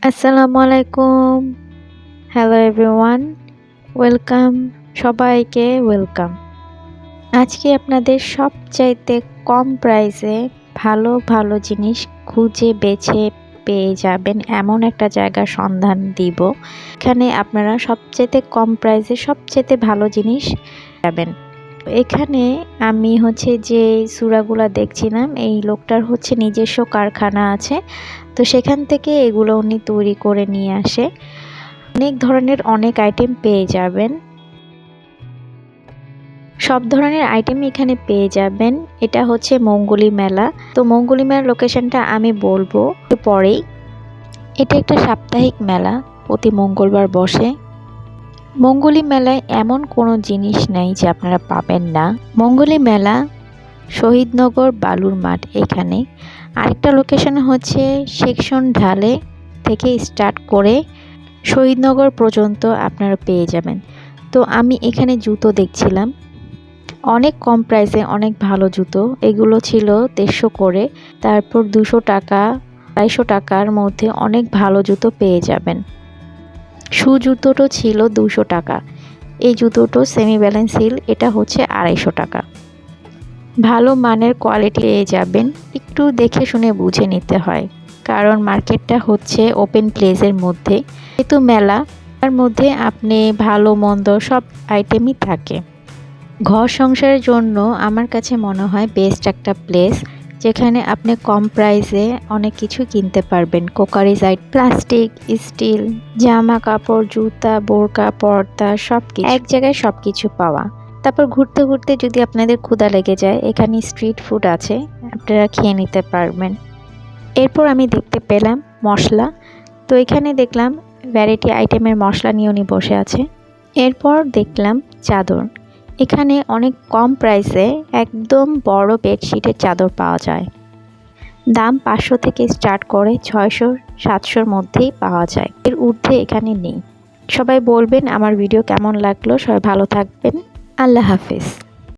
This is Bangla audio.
আসসালামু আলাইকুম। Hello everyone, welcome. সবাইকে ওয়েলকাম। আজকে আপনাদের সবচাইতে কম প্রাইসে ভালো ভালো জিনিস খুঁজে বেছে পেয়ে যাবেন এমন একটা জায়গার সন্ধান দিব। এখানে আপনারা সবচাইতে কম প্রাইসে সবচাইতে ভালো জিনিস পাবেন। এখানে আমি যে সূরাগুলা দেখছিলাম, এই লোকটার নিজস্ব কারখানা আছে। তো সেখান থেকে এগুলো উনি তৈরি করে নিয়ে আসে। অনেক ধরনের অনেক আইটেম পেয়ে যাবেন, সব ধরনের আইটেম এখানে পেয়ে যাবেন। এটা মঙ্গলী মেলা। তো মঙ্গলী মেলার লোকেশনটা আমি বলবো পরেই। এটা একটা সাপ্তাহিক মেলা, প্রতি মঙ্গলবার বসে। মঙ্গলী মেলায় এমন কোনো জিনিস নাই যে আপনারা পাবেন না। মঙ্গলী মেলা শহীদনগর বালুর মাঠ। এখানে আরেকটা লোকেশন সেকশন ঢালে থেকে স্টার্ট করে শহীদনগর পর্যন্ত আপনারা পেয়ে যাবেন। তো আমি এখানে জুতো দেখছিলাম, অনেক কম প্রাইসে অনেক ভালো জুতো। এগুলো ছিল 150 করে, তারপর 200 টাকা 250 টাকার মধ্যে অনেক ভালো জুতো পেয়ে যাবেন। জুতোটা ছিল 200 টাকা। এই জুতোটা সেমি ব্যালেন্স হিল, এটা 250 টাকা। ভালো মানের কোয়ালিটি পেয়ে যাবেন। একটু দেখে শুনে বুঝে নিতে হয়, কারণ মার্কেটটা ওপেন প্লেসের মধ্যে, যেহেতু মেলা, তার মধ্যে আপনি ভালো মন্দ সব আইটেমই থাকে। ঘর সংসারের জন্য আমার কাছে মনে হয় বেস্ট একটা প্লেস, যেখানে আপনি কম প্রাইসে অনেক কিছু কিনতে পারবেন। কোকারিজ আইটেম, প্লাস্টিক, স্টিল, জামা কাপড়, জুতা, বোরকা, পর্দা, সব কিছু এক জায়গায় সব কিছু পাওয়া। তারপর ঘুরতে ঘুরতে যদি আপনাদের ক্ষুধা লেগে যায়, এখানে স্ট্রিট ফুড আছে, আপনারা খেয়ে নিতে পারবেন। এরপর আমি দেখতে পেলাম মশলা। তো এখানে দেখলাম ভ্যারাইটি আইটেমের মশলা নিয়ে উনি বসে আছে। এরপর দেখলাম চাদর। এখানে অনেক কম প্রাইসে একদম বড় বেডশিটের চাদর পাওয়া যায়। দাম 500 থেকে স্টার্ট করে 600-700-র মধ্যেই পাওয়া যায়, এর ঊর্ধ্বে এখানে নেই। সবাই বলবেন আমার ভিডিও কেমন লাগলো। সবাই ভালো থাকবেন। আল্লাহ হাফেজ।